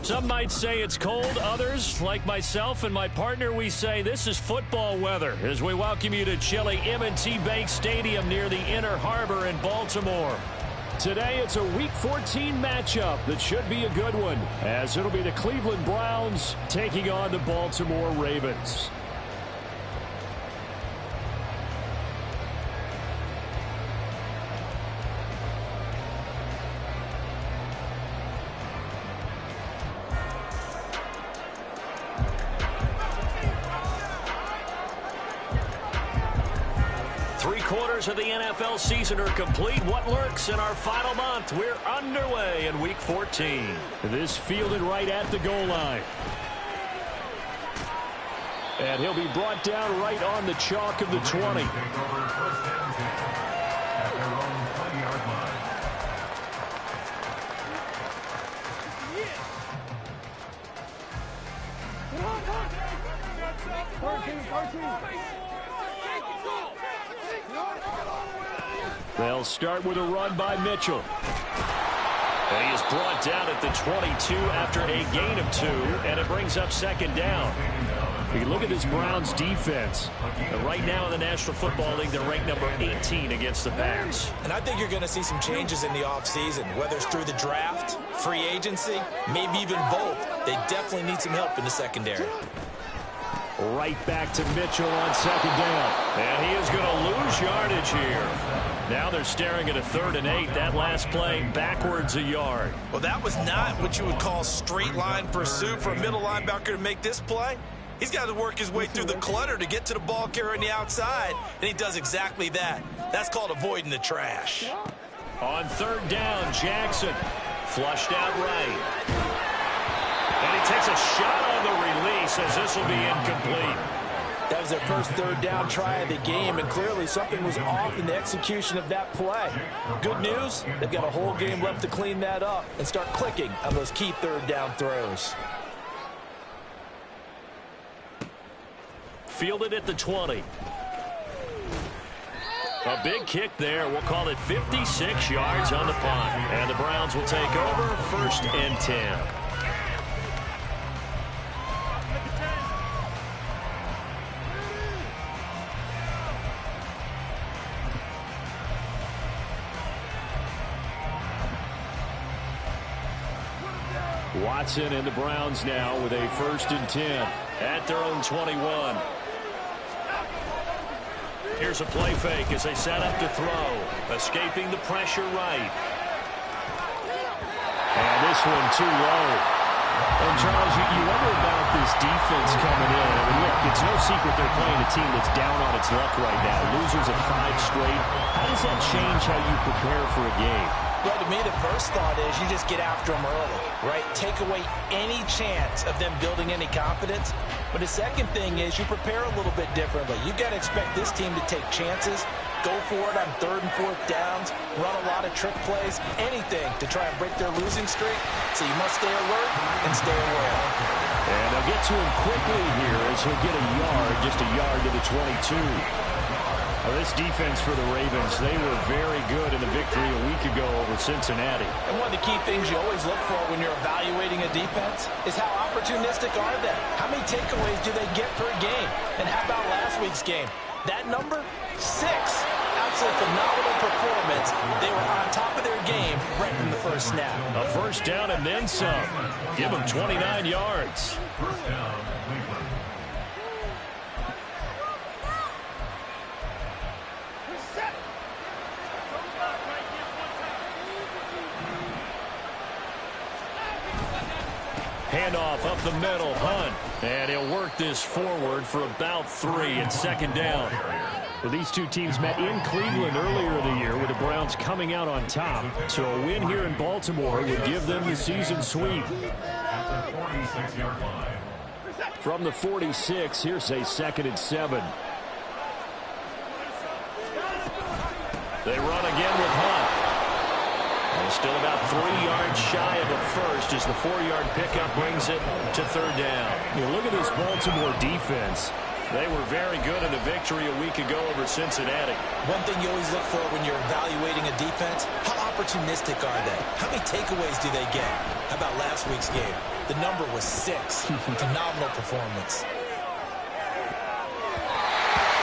Some might say it's cold. Others, like myself and my partner, we say this is football weather as we welcome you to chilly M&T Bank Stadium near the Inner Harbor in Baltimore. Today, it's a Week 14 matchup that should be a good one, as it'll be the Cleveland Browns taking on the Baltimore Ravens. Three-quarters of the NFL season are complete. What lurks in our final month? We're underway in Week 14. This fielded right at the goal line. And he'll be brought down right on the chalk of the 20. They'll start with a run by Mitchell. And he is brought down at the 22 after a gain of 2, and it brings up second down. You look at this Browns defense. Right now in the National Football League, they're ranked number 18 against the pass. And I think you're going to see some changes in the offseason, whether it's through the draft, free agency, maybe even both. They definitely need some help in the secondary. Right back to Mitchell on second down. And he is going to lose yardage here. Now they're staring at a 3rd and 8. That last play backwards a yard. Well, that was not what you would call straight line pursuit for a middle linebacker to make this play. He's got to work his way through the clutter to get to the ball carrier on the outside, and he does exactly that. That's called avoiding the trash. On 3rd down, Jackson flushed out right. And he takes a shot on the release as this will be incomplete. That was their first 3rd down try of the game, and clearly something was off in the execution of that play. Good news, they've got a whole game left to clean that up and start clicking on those key 3rd down throws. Fielded at the 20. A big kick there. We'll call it 56 yards on the punt. And the Browns will take over 1st and 10. Watson and the Browns now with a 1st and 10 at their own 21. Here's a play fake as they set up to throw. Escaping the pressure right. And this one too low. And Charles, you wonder about this defense coming in. I mean, look, it's no secret they're playing a team that's down on its luck right now. Losers of 5 straight. How does that change how you prepare for a game? Well, to me, the first thought is you just get after them early, right? Take away any chance of them building any confidence. But the second thing is you prepare a little bit differently. You've got to expect this team to take chances, go for it on 3rd and 4th downs, run a lot of trick plays, anything to try and break their losing streak. So you must stay alert and stay aware. And they'll get to him quickly here as he'll get a yard, just a yard to the 22. Well, this defense for the Ravens, they were very good in the victory a week ago over Cincinnati. And one of the key things you always look for when you're evaluating a defense is how opportunistic are they? How many takeaways do they get per game? And how about last week's game? That number? 6. Absolutely phenomenal performance. They were on top of their game right from the first snap. A 1st down and then some. Give them 29 yards. Handoff up the middle, Hunt. And he'll work this forward for about 3 and 2nd down. Well, these two teams met in Cleveland earlier in the year with the Browns coming out on top. So a win here in Baltimore would give them the season sweep. From the 46, here's a 2nd and 7. They run again with Hunt. Still about 3 yards shy of a first as the 4-yard pickup brings it to third down. Look at this Baltimore defense. They were very good in a victory a week ago over Cincinnati. One thing you always look for when you're evaluating a defense, how opportunistic are they? How many takeaways do they get? How about last week's game? The number was 6. Phenomenal performance.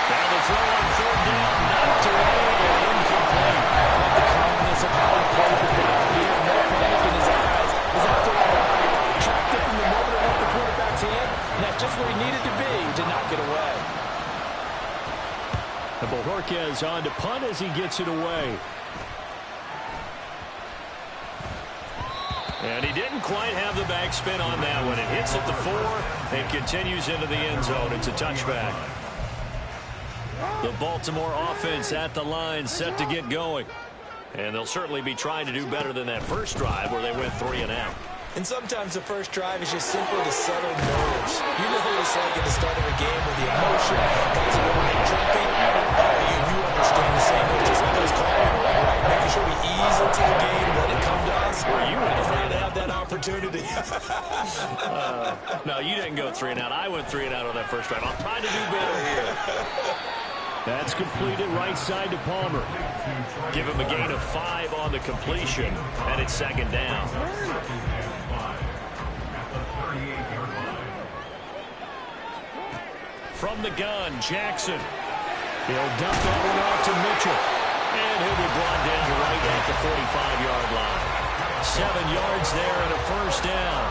Now the throw on third down, knocked away and incomplete. Like the calmness of how he played the ball here, no panic in his eyes. He's after a line, tracked it from the moment it left the quarterback's hand, and that's just where he needed to be to knock it away. And Bojorquez on to punt as he gets it away. And he didn't quite have the backspin on that one. It hits at the 4 and continues into the end zone. It's a touchback. The Baltimore offense at the line, set to get going. And they'll certainly be trying to do better than that first drive where they went 3 and out. And sometimes the first drive is just simply to settle nerves. You know what it's like at the start of a game with the emotion, guys are going and jumping. You understand the same way. Just like those calls, right? Making sure we ease into the game, let it come to us. Were you afraid to have that opportunity? No, you didn't go 3 and out. I went 3 and out on that first drive. I'm trying to do better here. That's completed right side to Palmer. Give him a gain of 5 on the completion, and it's second down. From the gun, Jackson. He'll dump that one off to Mitchell. And he'll be brought down right at the 45-yard line. 7 yards there and a first down.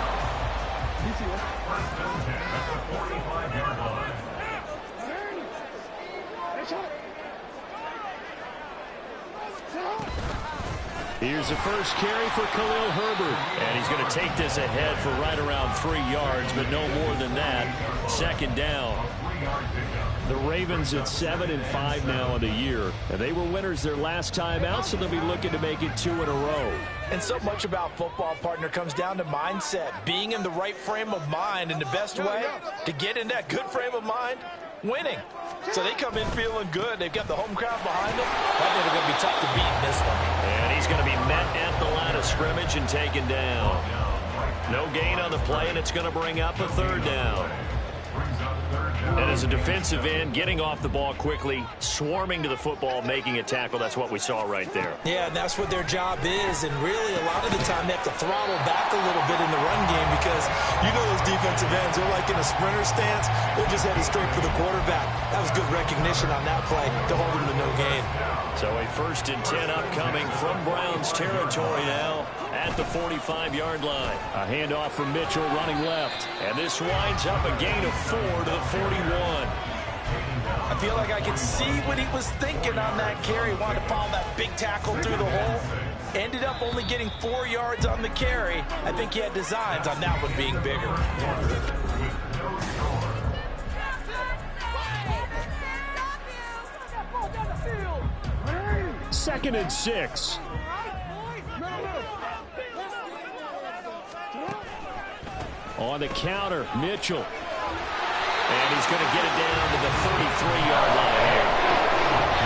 Here's the first carry for Khalil Herbert. And he's going to take this ahead for right around 3 yards, but no more than that. Second down. The Ravens at 7-5 now in the year. And they were winners their last time out, so they'll be looking to make it 2 in a row. And so much about football, partner, comes down to mindset. Being in the right frame of mind, and the best way to get in that good frame of mind, winning. So they come in feeling good. They've got the home crowd behind them. I think they're going to be tough to beat in this one. And he's going to be met at the line of scrimmage and taken down. No gain on the play, and it's going to bring up a third down. And as a defensive end, getting off the ball quickly, swarming to the football, making a tackle, that's what we saw right there. Yeah, and that's what their job is. And really, a lot of the time, they have to throttle back a little bit in the run game because you know those defensive ends, they're like in a sprinter stance. They're just headed straight for the quarterback. That was good recognition on that play to hold them to no gain. So a 1st and 10 upcoming from Browns territory now at the 45-yard line. A handoff from Mitchell running left. And this winds up a gain of 4 to the 41. I feel like I can see what he was thinking on that carry. Wanted to follow that big tackle through the hole. Ended up only getting 4 yards on the carry. I think he had designs on that one being bigger. 2nd and 6. On the counter, Mitchell. And he's going to get it down to the 33-yard line here.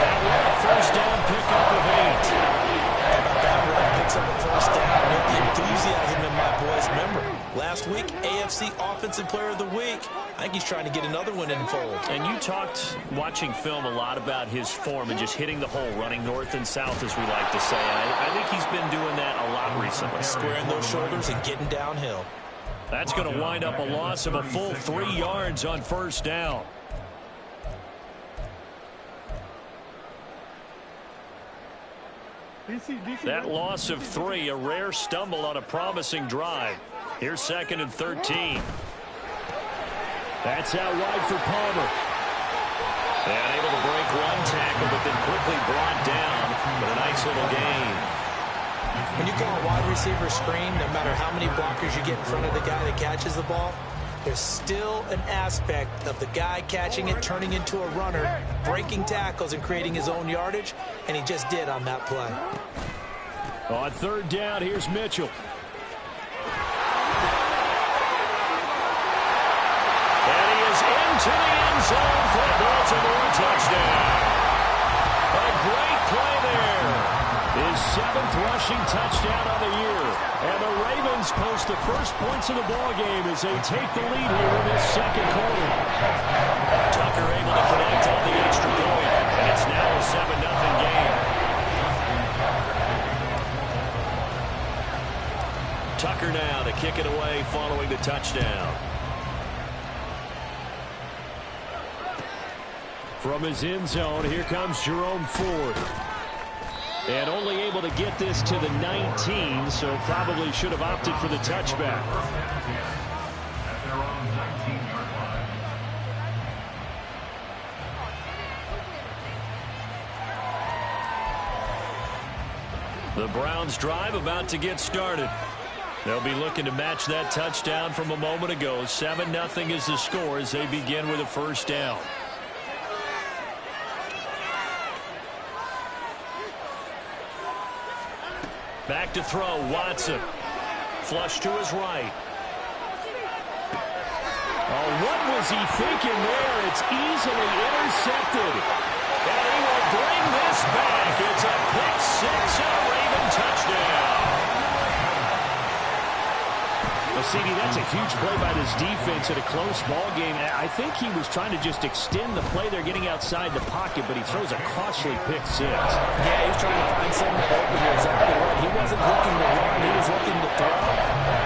That one, a first down pickup of 8. How about that run? Picks up a first down. Note the enthusiasm in my boys. Remember, last week, AFC Offensive Player of the Week. I think he's trying to get another one in the fold. And you talked, watching film, a lot about his form and just hitting the hole, running north and south, as we like to say. I think he's been doing that a lot recently. Squaring those shoulders and getting downhill. That's going to wind up a loss of a full 3 yards on first down. That loss of 3, a rare stumble on a promising drive. Here's 2nd and 13. That's out wide for Palmer. And able to break one tackle, but then quickly brought down with a nice little gain. When you call a wide receiver screen, no matter how many blockers you get in front of the guy that catches the ball, there's still an aspect of the guy catching it, turning into a runner, breaking tackles and creating his own yardage, and he just did on that play. On 3rd down, here's Mitchell. And he is into the end zone for a Baltimore touchdown. A great play there. His 7th rushing touchdown of the year. And the Ravens post the first points of the ballgame as they take the lead here in this second quarter. Tucker able to connect on the extra point, and it's now a 7-0 game. Tucker now to kick it away following the touchdown. From his end zone, here comes Jerome Ford. And only able to get this to the 19, so probably should have opted for the touchback. The Browns drive about to get started. They'll be looking to match that touchdown from a moment ago. 7-0 is the score as they begin with a first down. Back to throw, Watson. Flush to his right. Oh, what was he thinking there? It's easily intercepted. And he will bring this back. It's a pick six and a Raven touchdown. Well, CD, that's a huge play by this defense in a close ball game. I think he was trying to just extend the play. They're getting outside the pocket, but he throws a costly pick six. Yeah, he's trying to find something open. You're exactly right. He wasn't looking to run. He was looking to throw.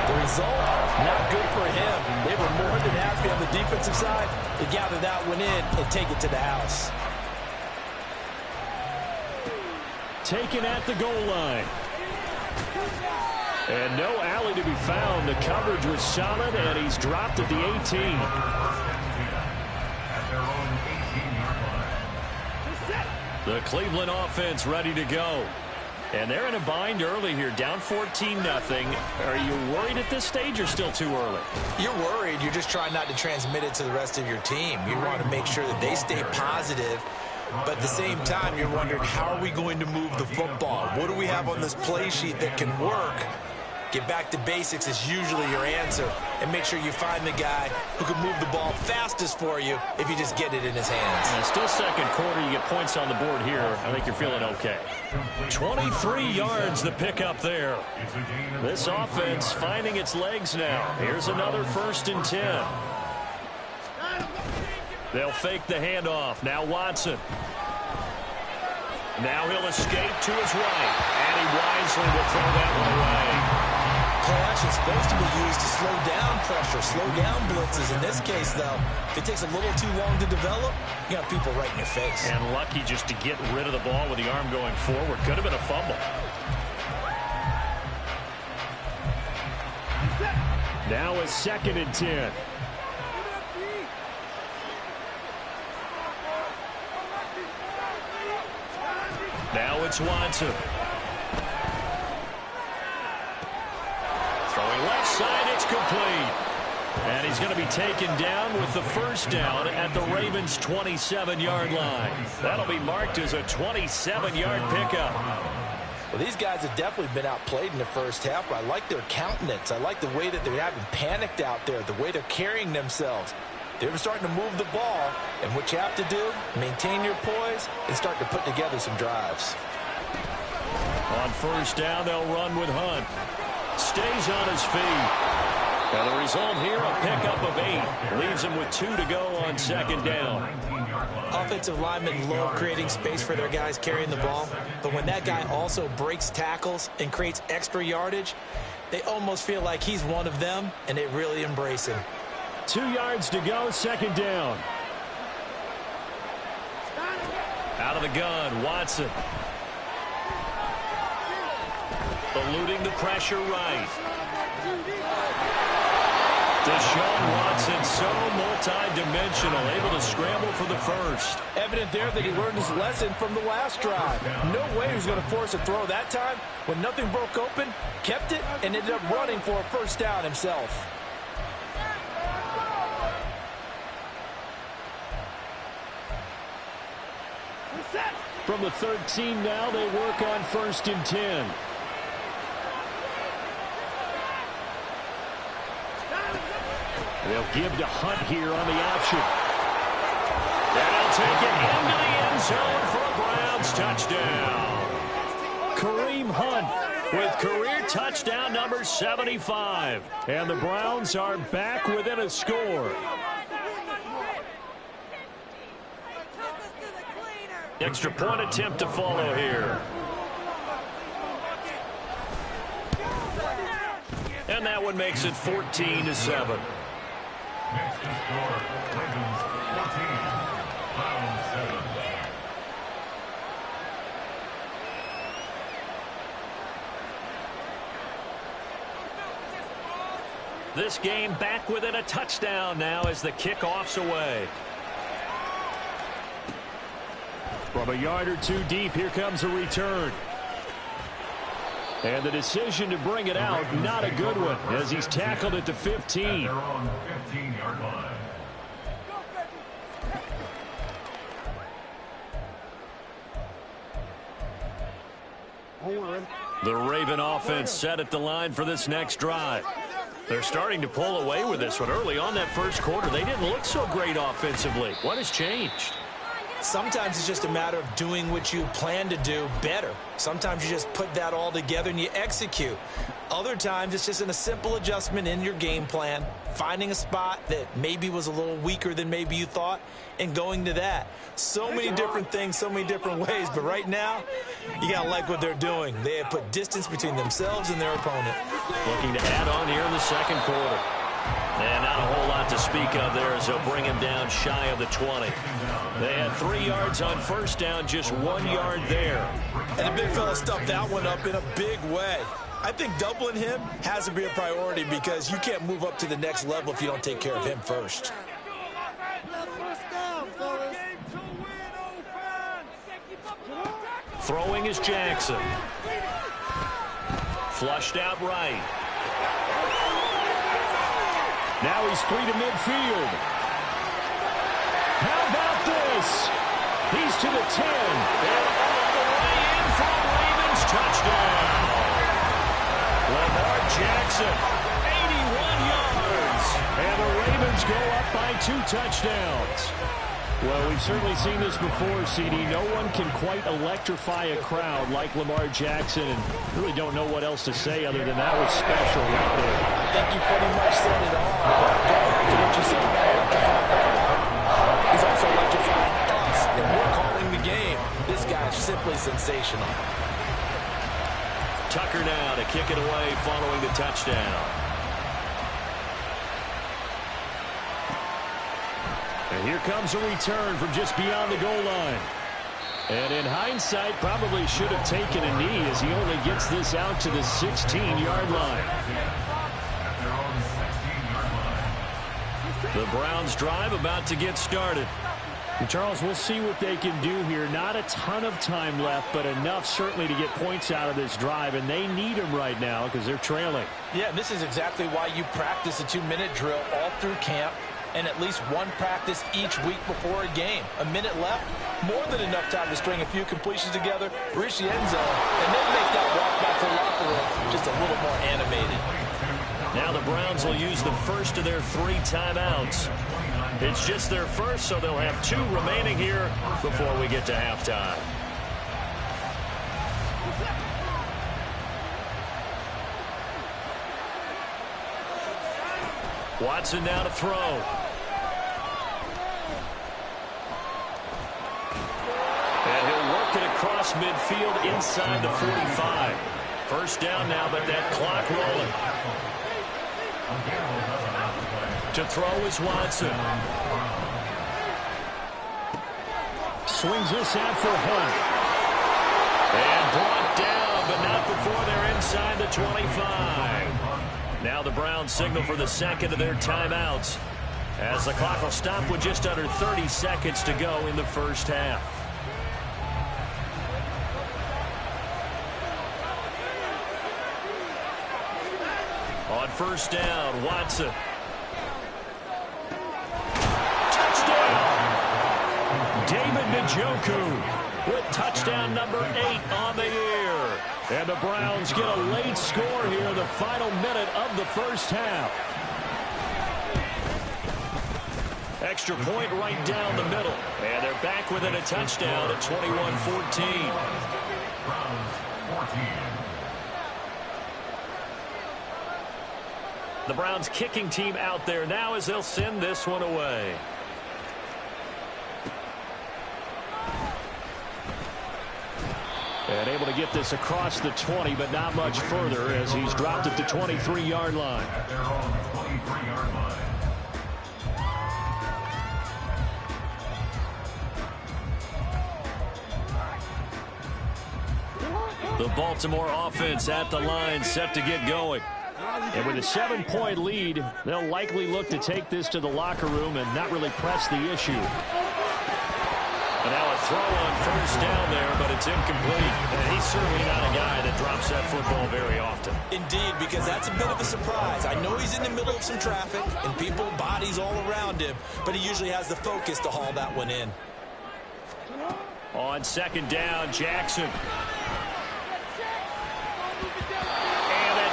The result, not good for him. They were more than happy on the defensive side to gather that one in and take it to the house. Taken at the goal line. And no alley to be found. The coverage was solid, and he's dropped at the 18. The Cleveland offense ready to go. And they're in a bind early here, down 14-0. Are you worried at this stage or still too early? You're worried. You're just trying not to transmit it to the rest of your team. You want to make sure that they stay positive. But at the same time, you're wondering, how are we going to move the football? What do we have on this play sheet that can work? Get back to basics is usually your answer. And make sure you find the guy who can move the ball fastest for you if you just get it in his hands. And still second quarter, you get points on the board here. I think you're feeling okay. 23 yards the pickup there. This offense finding its legs now. Here's another 1st and 10. They'll fake the handoff. Now Watson. Now he'll escape to his right. And he wisely will throw that one away. Play action is supposed to be used to slow down pressure, slow down blitzes. In this case, though, if it takes a little too long to develop, you got people right in your face. And lucky just to get rid of the ball with the arm going forward. Could have been a fumble. Now it's 2nd and 10. Now it's Watson. Throwing left side, it's complete. And he's going to be taken down with the first down at the Ravens' 27-yard line. That'll be marked as a 27-yard pickup. Well, these guys have definitely been outplayed in the first half. I like their countenance. I like the way that they're having panicked out there, the way they're carrying themselves. They're starting to move the ball, and what you have to do, maintain your poise and start to put together some drives. On first down, they'll run with Hunt. Stays on his feet. And the result here, a pickup of 8. Leaves him with 2 to go on 2nd down. Offensive linemen love creating space for their guys carrying the ball, but when that guy also breaks tackles and creates extra yardage, they almost feel like he's one of them, and they really embrace him. 2 yards to go, 2nd down. Out of the gun, Watson. Eluding the pressure right. Deshaun Watson, so multi-dimensional, able to scramble for the first. Evident there that he learned his lesson from the last drive. No way he was going to force a throw that time. When nothing broke open, kept it, and ended up running for a first down himself. From the 13 now, they work on 1st and 10. They'll give to Hunt here on the option. They'll take it into the end zone for a Browns touchdown. Kareem Hunt with career touchdown number 75. And the Browns are back within a score. Extra point attempt to follow here. And that one makes it 14-7. Next to score, Ravens 14, Browns 7. This game back within a touchdown now as the kickoff's away. From a yard or two deep, here comes a return. And the decision to bring it out, not a good one, as he's tackled at the 15. They're on the 15-yard line. The Raven offense set at the line for this next drive. They're starting to pull away with this one. Early on that first quarter, they didn't look so great offensively. What has changed? Sometimes it's just a matter of doing what you plan to do better. Sometimes you just put that all together and you execute. Other times it's just a simple adjustment in your game plan, finding a spot that maybe was a little weaker than maybe you thought, and going to that. So many different things, so many different ways, but right now, you got to like what they're doing. They have put distance between themselves and their opponent. Looking to add on here in the second quarter. And not a whole lot to speak of there as they'll bring him down shy of the 20. They had 3 yards on first down, just 1 yard there. And the big fella stuffed that one up in a big way. I think doubling him has to be a priority because you can't move up to the next level if you don't take care of him first. Throwing is Jackson. Flushed out right. Now he's 3 to midfield. How about this? He's to the 10. And all the way in for a Ravens touchdown. Lamar Jackson, 81 yards. And the Ravens go up by 2 touchdowns. Well, we've certainly seen this before, CD. No one can quite electrify a crowd like Lamar Jackson, and really don't know what else to say other than that was special right there. I think you pretty much said it all. To what you said about electrifying the crowd. He's also electrifying us, and we're calling the game. This guy's simply sensational. Tucker now to kick it away following the touchdown. And here comes a return from just beyond the goal line. And in hindsight, probably should have taken a knee as he only gets this out to the 16-yard line. The Browns drive about to get started. And Charles, we'll see what they can do here. Not a ton of time left, but enough certainly to get points out of this drive, and they need them right now because they're trailing. Yeah, this is exactly why you practice a 2-minute drill all through camp, and at least one practice each week before a game. A minute left, more than enough time to string a few completions together, reach the end zone, and then make that walk back to the locker room just a little more animated. Now the Browns will use the first of their 3 timeouts. It's just their first, so they'll have 2 remaining here before we get to halftime. Watson now to throw. And he'll work it across midfield inside the 45. First down now, but that clock rolling. To throw is Watson. Swings this out for Hunt. And brought down, but not before they're inside the 25. Now the Browns signal for the second of their timeouts, as the clock will stop with just under 30 seconds to go in the first half. On first down, Watson. David Njoku with touchdown number 8 on the year. And the Browns get a late score here in the final minute of the first half. Extra point right down the middle. And they're back within a touchdown at 21-14. The Browns kicking team out there now as they'll send this one away. And able to get this across the 20, but not much further as he's dropped at the 23-yard line. At their own 23-yard line. The Baltimore offense at the line, set to get going. And with a 7-point lead, they'll likely look to take this to the locker room and not really press the issue. And now a throw on first down there, but it's incomplete. And he's certainly not a guy that drops that football very often. Indeed, because that's a bit of a surprise. I know he's in the middle of some traffic and people, bodies all around him, but he usually has the focus to haul that one in. On second down, Jackson.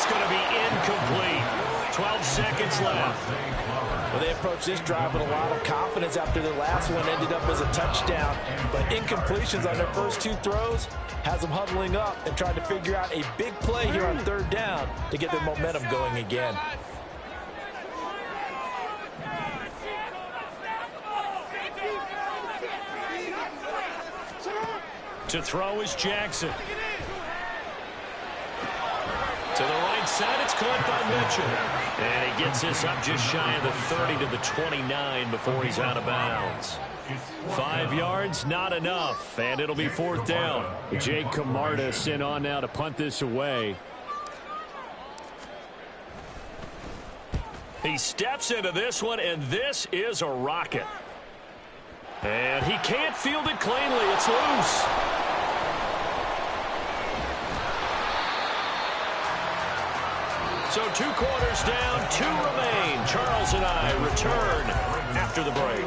Going to be incomplete. 12 seconds left. Well, they approached this drive with a lot of confidence after their last one ended up as a touchdown. But incompletions on their first two throws has them huddling up and trying to figure out a big play here on third down to get their momentum going again. To throw is Jackson. To the right side, it's caught by Mitchell. And he gets this up just shy of the 30 to the 29 before he's out of bounds. 5 yards, not enough, and it'll be fourth down. Jake Camarda sent on now to punt this away. He steps into this one, and this is a rocket. And he can't field it cleanly. It's loose. So 2 quarters down, 2 remain. Charles and I return after the break.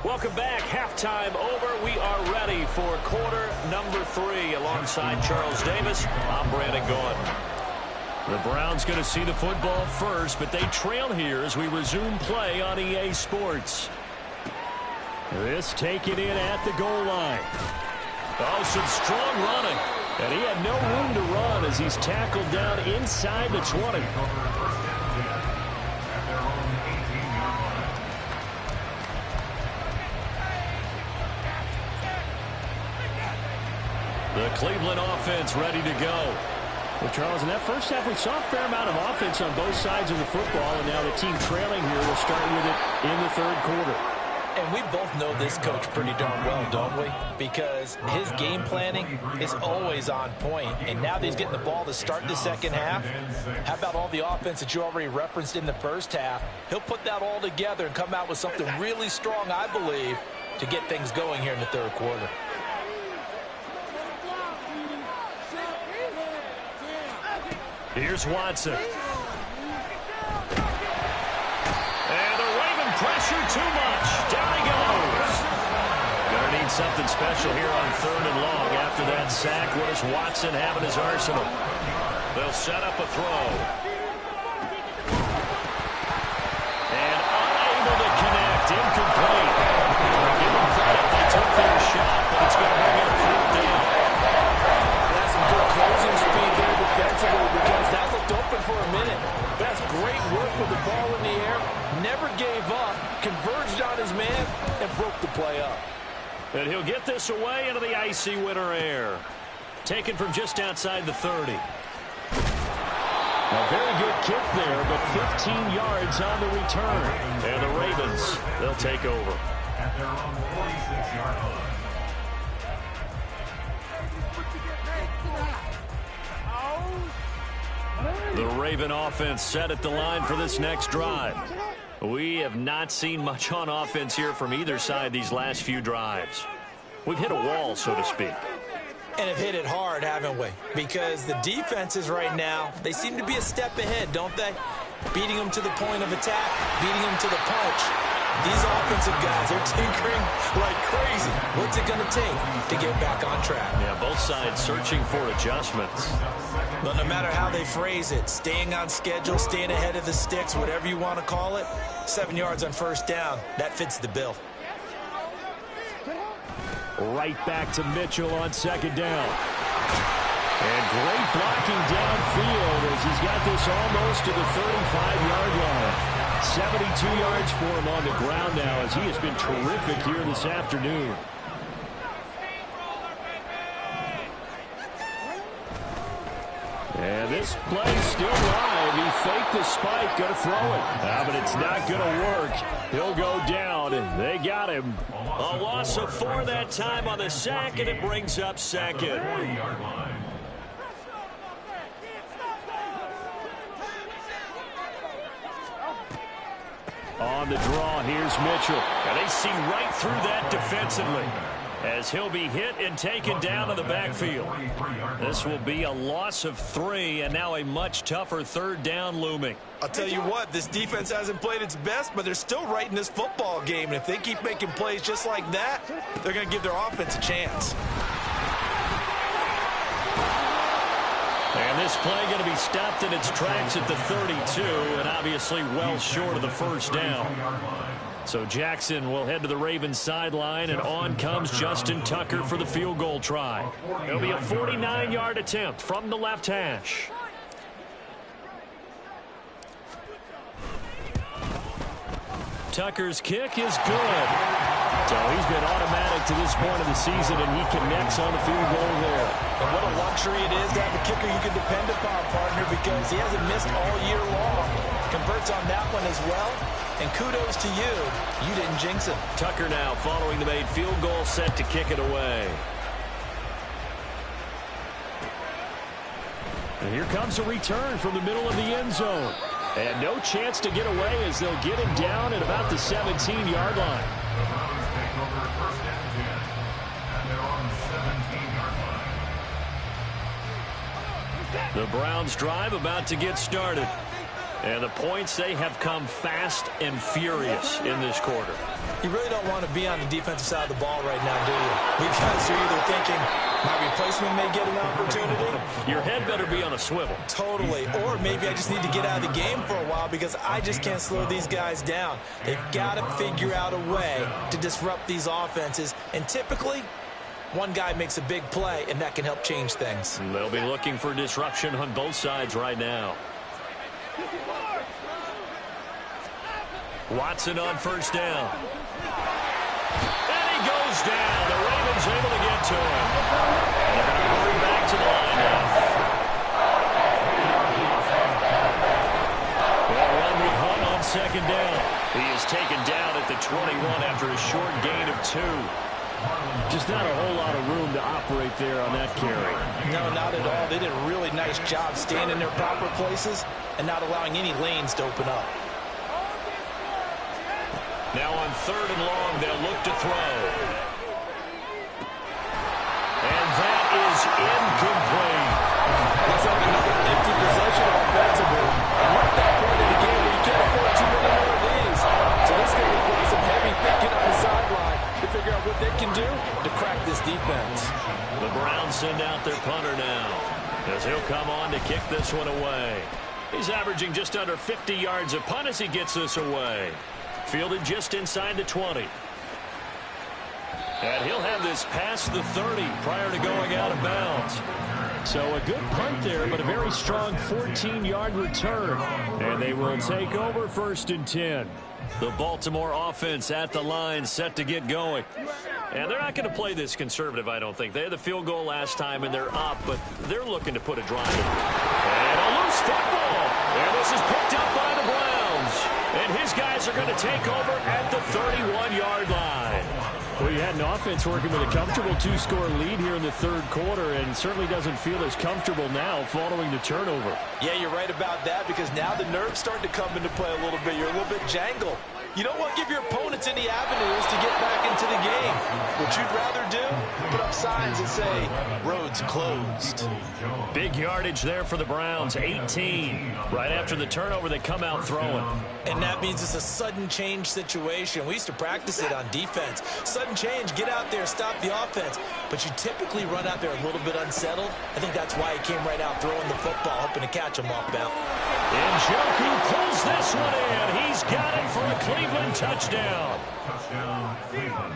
Welcome back. Halftime over. We are ready for quarter number 3. Alongside Charles Davis, I'm Brandon Gordon. The Browns going to see the football first, but they trail here as we resume play on EA Sports. This taken in at the goal line. Oh, some strong running. And he had no room to run as he's tackled down inside the 20. The Cleveland offense ready to go. Well, Charles, in that first half, we saw a fair amount of offense on both sides of the football, and now the team trailing here will start with it in the third quarter. And we both know this coach pretty darn well, don't we? Because his game planning is always on point. And now that he's getting the ball to start the second half, how about all the offense that you already referenced in the first half? He'll put that all together and come out with something really strong, I believe, to get things going here in the third quarter. Here's Watson. And the Raven pressure too much. Down he goes. Gonna need something special here on third and long after that sack. What does Watson have in his arsenal? They'll set up a throw. And unable to connect. Incomplete. Give them credit. They took their shot, but it's going to bring in a fourth down. That's some good closing speed there defensively because that looked open for a minute. That's great work with the ball in the air. Never gave up, converged on his man, and broke the play up. And he'll get this away into the icy winter air. Taken from just outside the 30. A very good kick there, but 15 yards on the return. And the Ravens, they'll take over. At their own 46-yard line. The Raven offense set at the line for this next drive. We have not seen much on offense here from either side these last few drives. We've hit a wall, so to speak. And have hit it hard, haven't we? Because the defenses right now, they seem to be a step ahead, don't they? Beating them to the point of attack, beating them to the punch. These offensive guys, they're tinkering like crazy. What's it going to take to get back on track? Yeah, both sides searching for adjustments. But no matter how they phrase it, staying on schedule, staying ahead of the sticks, whatever you want to call it, 7 yards on first down, that fits the bill. Right back to Mitchell on second down. And great blocking downfield as he's got this almost to the 35-yard line. 72 yards for him on the ground now as he has been terrific here this afternoon. And this play still live. He faked the spike, going to throw it. But it's not going to work. He'll go down, and they got him. A loss of 4 that time on the sack, and it brings up second. 40-yard line. On the draw, here's Mitchell. And they see right through that defensively as he'll be hit and taken down in the backfield. This will be a loss of 3, and now a much tougher third down looming. I'll tell you what, this defense hasn't played its best, but they're still right in this football game. And if they keep making plays just like that, they're going to give their offense a chance. And this play going to be stopped in its tracks at the 32, and obviously well short of the first down. So Jackson will head to the Ravens sideline, and on comes Justin Tucker for the field goal try. It'll be a 49-yard attempt from the left hash. Tucker's kick is good. So he's been automatic to this point of the season, and he connects on the field goal there. And what a luxury it is to have a kicker you can depend upon, partner, because he hasn't missed all year long. Converts on that one as well. And kudos to you. You didn't jinx him. Tucker now following the made field goal, set to kick it away. And here comes a return from the middle of the end zone. And no chance to get away as they'll get him down at about the 17-yard line. The Browns drive about to get started. And the points, they have come fast and furious in this quarter. You really don't want to be on the defensive side of the ball right now, do you? Because you're either thinking, my replacement may get an opportunity. Your head better be on a swivel. Totally. Or maybe I just need to get out of the game for a while because I just can't slow these guys down. They've got to figure out a way to disrupt these offenses. And typically, one guy makes a big play, and that can help change things. And they'll be looking for disruption on both sides right now. Watson on first down. And he goes down. The Ravens able to get to him. And they're going to hurry back to the line now. Well, Rumley Hunt on second down. He is taken down at the 21 after a short gain of 2. Just not a whole lot of room to operate there on that carry. No, not at all. They did a really nice job staying in their proper places and not allowing any lanes to open up. Now on third and long, they'll look to throw. And that is incomplete. Looks like another empty possession offensively. And we're at that point in the game where you can't afford too many more of these. So this is going to require some heavy thinking on the sideline to figure out what they can do to crack this defense. The Browns send out their punter now as he'll come on to kick this one away. He's averaging just under 50 yards a punt as he gets this away. Fielded just inside the 20. And he'll have this past the 30 prior to going out of bounds. So a good punt there, but a very strong 14-yard return. And they will take over first and 10. The Baltimore offense at the line, set to get going. And they're not going to play this conservative, I don't think. They had the field goal last time, and they're up, but they're looking to put a drive in. And a loose football. And this is picked up by the Browns. And his guys are going to take over at the 31-yard line. Well, you had an offense working with a comfortable 2-score lead here in the third quarter, and certainly doesn't feel as comfortable now following the turnover. Yeah, you're right about that because now the nerves start to come into play a little bit. You're a little bit jangled. You don't want to give your opponents any avenues to get back into the game. What you'd rather do, put up signs that say, roads closed. Big yardage there for the Browns, 18. Right after the turnover, they come out throwing. And that means it's a sudden change situation. We used to practice it on defense. Sudden change, get out there, stop the offense. But you typically run out there a little bit unsettled. I think that's why he came right out throwing the football, hoping to catch him off balance. And Njoku pulls this one in. He's got it for a Cleveland touchdown.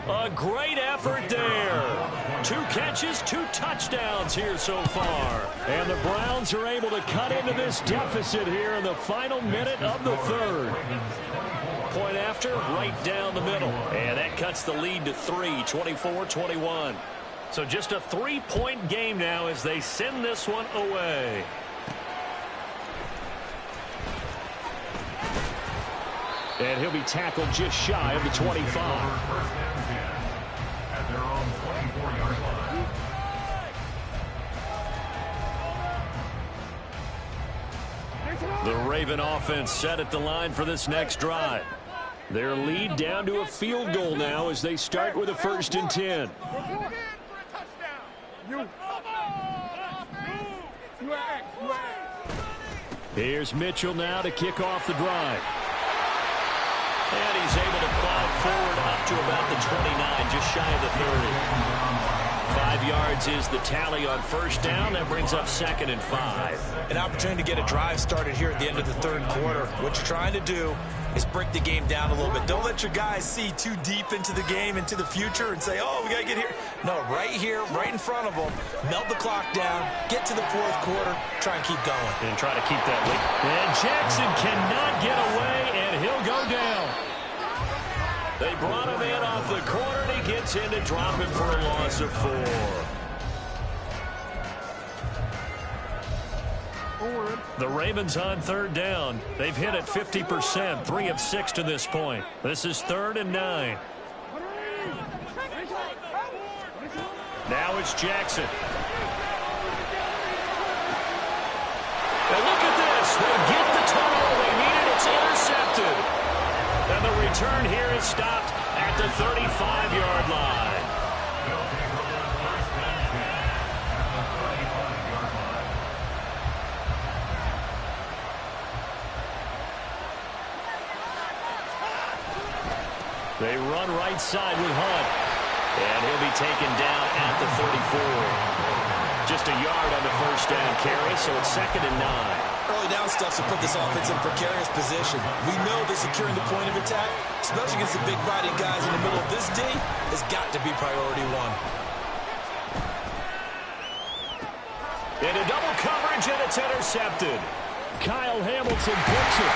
A great effort there. 2 catches, 2 touchdowns here so far. And the Browns are able to cut into this deficit here in the final minute of the third. Point after, right down the middle. And that cuts the lead to 3, 24-21. So just a 3-point game now as they send this one away. And he'll be tackled just shy of the 25. First and 10 at their own 24-yard line. The Raven offense set at the line for this next drive. Their lead down to a field goal now as they start with a 1st and 10. Here's Mitchell now to kick off the drive. And he's able to plow forward up to about the 29, just shy of the 30. 5 yards is the tally on 1st down. That brings up 2nd and 5. An opportunity to get a drive started here at the end of the third quarter. What you're trying to do is break the game down a little bit. Don't let your guys see too deep into the game, into the future, and say, oh, we got to get here. No, right here, right in front of them. Melt the clock down, get to the 4th quarter, try and keep going. And try to keep that lead. And Jackson cannot get away, and he'll go down. They brought him in off the corner, and he gets in to drop him for a loss of 4. The Ravens on 3rd down. They've hit it 50%, 3 of 6 to this point. This is 3rd and 9. Now it's Jackson. And look at this. They get the turnover they needed. It's intercepted. And the return here is stopped at the 35-yard line. They run right side with Hunt. And he'll be taken down at the 34. Just a yard on the 1st down carry, so it's 2nd and 9. Early down stuff to put this offense in a precarious position. We know that securing the point of attack, especially against the big body guys in the middle of this D, has got to be priority 1. Into double coverage, and it's intercepted. Kyle Hamilton picks it.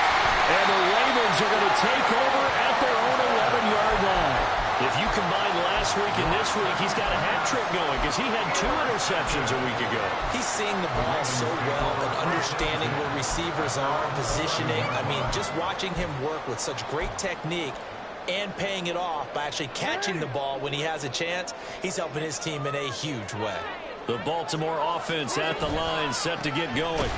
And the Ravens are going to take over at their own 11-yard line. If you combine last week and this week, he's got a hat trick going because he had 2 interceptions a week ago. He's seeing the ball so well and understanding where receivers are, positioning. I mean, just watching him work with such great technique and paying it off by actually catching the ball when he has a chance, he's helping his team in a huge way. The Baltimore offense at the line set to get going.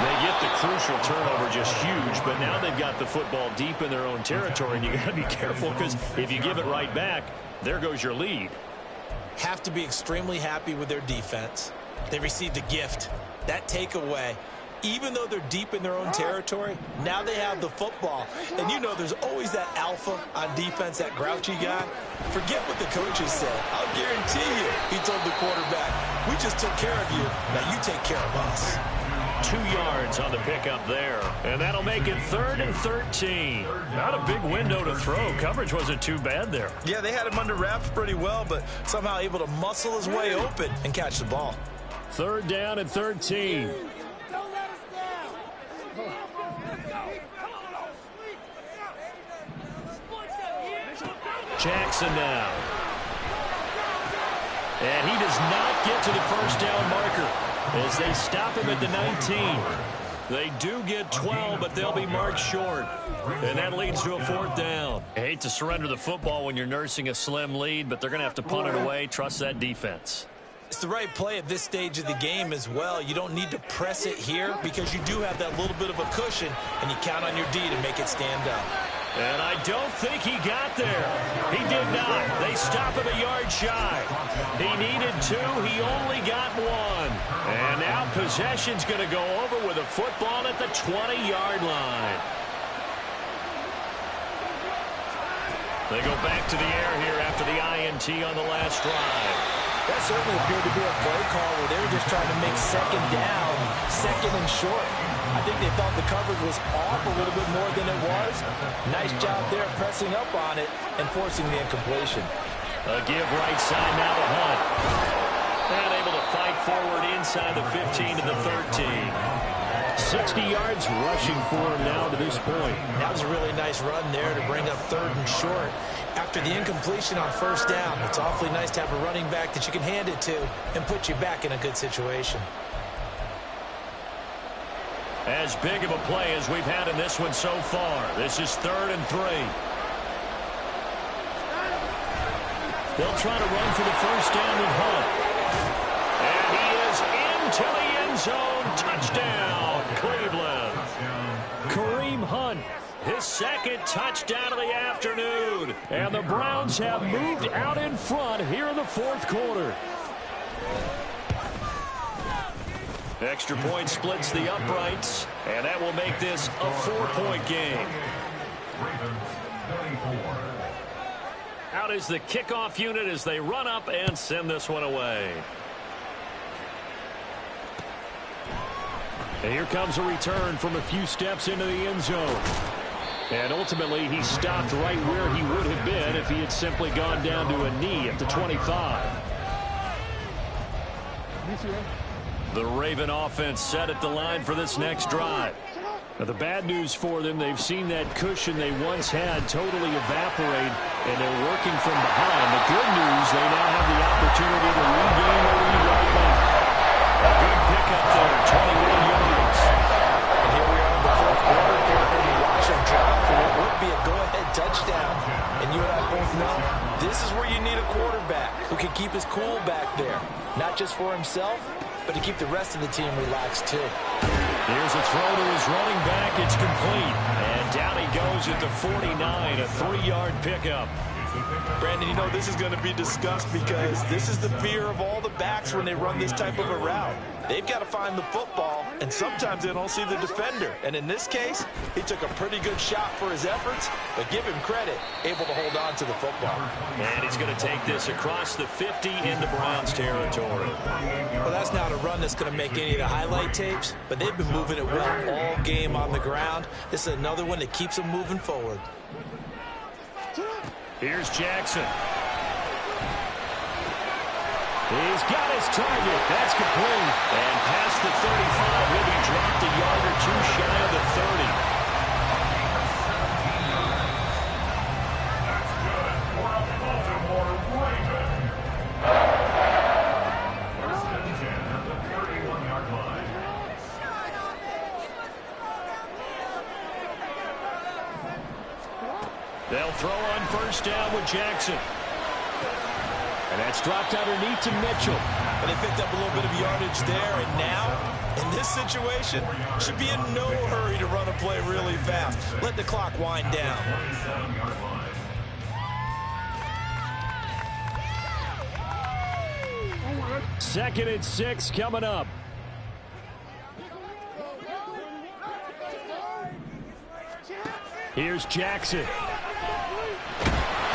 They get the crucial turnover, just huge, but now they've got the football deep in their own territory, and you got to be careful because if you give it right back, there goes your lead. Have to be extremely happy with their defense. They received a gift. That takeaway, even though they're deep in their own territory, now they have the football. And you know there's always that alpha on defense, that grouchy guy. Forget what the coaches said. I'll guarantee you, he told the quarterback, we just took care of you. Now you take care of us. 2 yards on the pickup there. And that'll make it 3rd and 13. Not a big window to throw. Coverage wasn't too bad there. Yeah, they had him under wraps pretty well, but somehow able to muscle his way open and catch the ball. 3rd down and 13. Jackson now. And he does not get to the 1st down marker as they stop him at the 19. They do get 12, but they'll be marked short. And that leads to a 4th down. I hate to surrender the football when you're nursing a slim lead, but they're going to have to punt it away. Trust that defense. It's the right play at this stage of the game as well. You don't need to press it here because you do have that little bit of a cushion, and you count on your D to make it stand up. And I don't think he got there. He did not. They stop him a yard shy. He needed 2. He only got 1. And now possession's going to go over with a football at the 20-yard line. They go back to the air here after the INT on the last drive. That certainly appeared to be a play call where they were just trying to make second down, second and short. I think they thought the coverage was off a little bit more than it was. Nice job there pressing up on it and forcing the incompletion. A give right side now to Hunt. And able to fight forward inside the 15 to the 13. 60 yards rushing for him now to this point. That was a really nice run there to bring up 3rd and short. After the incompletion on 1st down, it's awfully nice to have a running back that you can hand it to and put you back in a good situation. As big of a play as we've had in this one so far. This is 3rd and 3. They'll try to run for the 1st down with Hunt. And he is into the end zone. Touchdown, Cleveland. Kareem Hunt, his 2nd touchdown of the afternoon. And the Browns have moved out in front here in the 4th quarter. Extra point splits the uprights, and that will make this a 4-point game. Out is the kickoff unit as they run up and send this one away. And here comes a return from a few steps into the end zone. And ultimately, he stopped right where he would have been if he had simply gone down to a knee at the 25. The Raven offense set at the line for this next drive. Now, the bad news for them, they've seen that cushion they once had totally evaporate, and they're working from behind. The good news, they now have the opportunity to regain the lead right now. A good pickup there, 21 yards. And here we are in the 4th quarter, and you watch him drop for what would be a go-ahead touchdown. And you and I both know this is where you need a quarterback who can keep his cool back there, not just for himself, but to keep the rest of the team relaxed, too. Here's a throw to his running back. It's complete. And down he goes at the 49, a 3-yard pickup. Brandon, you know this is going to be discussed because this is the fear of all the backs when they run this type of a route. They've got to find the football, and sometimes they don't see the defender. And in this case, he took a pretty good shot for his efforts, but give him credit, able to hold on to the football. And he's going to take this across the 50 into Browns territory. Well, that's not a run that's going to make any of the highlight tapes, but they've been moving it well all game on the ground. This is another one that keeps them moving forward. Here's Jackson. He's got his target. That's complete. And past the 35, he'll be dropped a yard or 2 shy of the 30. That's good for a Baltimore Raven. 1st and 10 at the 31-yard line. They'll throw on 1st down with Jackson. And that's dropped underneath to Mitchell. And they picked up a little bit of yardage there, and now, in this situation, should be in no hurry to run a play really fast. Let the clock wind down. 27-yard line. 2nd and 6 coming up. Here's Jackson.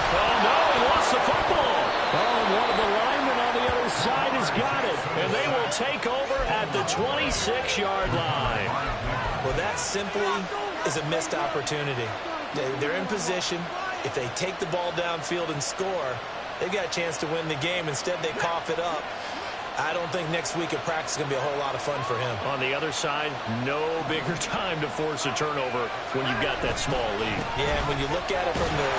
Oh, no, he lost the football. Oh, and one of the linemen on the other side has got it. And they will take over at the 26-yard line. Well, that simply is a missed opportunity. They're in position. If they take the ball downfield and score, they've got a chance to win the game. Instead, they cough it up. I don't think next week at practice is going to be a whole lot of fun for him. On the other side, no bigger time to force a turnover when you've got that small lead. Yeah, and when you look at it from the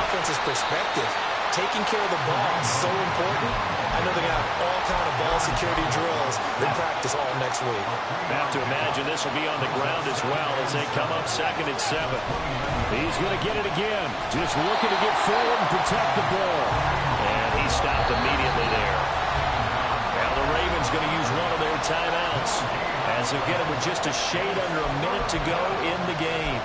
offense's perspective, taking care of the ball is so important. I know they're going to have all kind of ball security drills in practice all next week. I have to imagine this will be on the ground as well as they come up 2nd and 7. He's going to get it again. Just looking to get forward and protect the ball. And he stopped immediately there. Now the Ravens going to use one of their timeouts as they get it with just a shade under a minute to go in the game.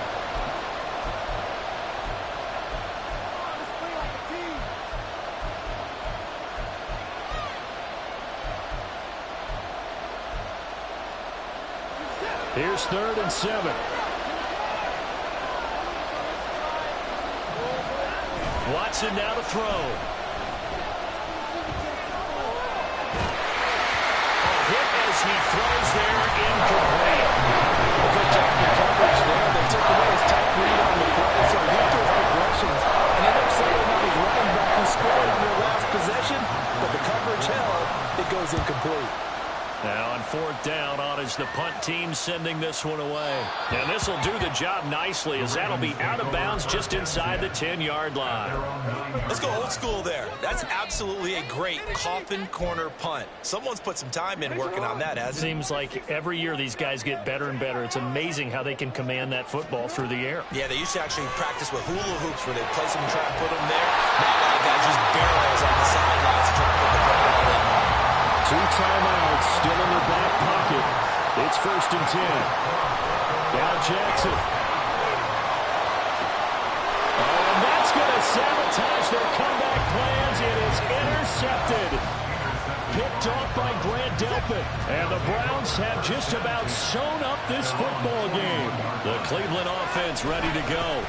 Here's 3rd and 7. Watson now to throw. Hit as he throws there, incomplete. Good job in coverage there. They took away his tight read on the play, so he went through his progressions and ended up settling on his running back who scored on their last possession, but the coverage held. It goes incomplete. Now on 4th down, on is the punt team sending this one away. And this will do the job nicely, as that'll be out of bounds just inside the 10-yard line. Let's go old school there. That's absolutely a great coffin corner punt. Someone's put some time in working on that, hasn't it? Seems like every year these guys get better and better. It's amazing how they can command that football through the air. Yeah, they used to actually practice with hula hoops where they place them and try and put them there. Now a lot of guys just barrels on the sidelines to try and put the football in. 2 timeouts still in their back pocket. It's 1st and 10. Now Jackson. Oh, and that's going to sabotage their comeback plans. It is intercepted. Picked off by Grant Delpit. And the Browns have just about sewn up this football game. The Cleveland offense ready to go.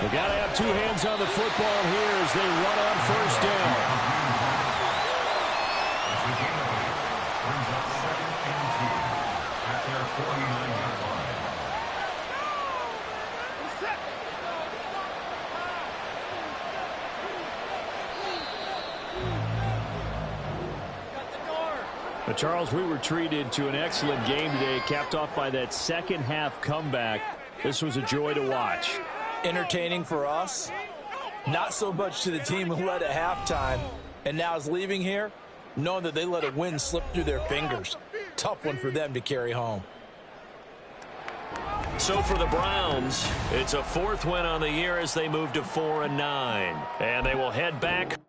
They got to have 2 hands on the football here as they run on 1st down. But Charles, we were treated to an excellent game today, capped off by that second-half comeback. This was a joy to watch. Entertaining for us. Not so much to the team who led at halftime and now is leaving here, knowing that they let a win slip through their fingers. Tough one for them to carry home. So for the Browns, it's a 4th win on the year as they move to 4-9. And they will head back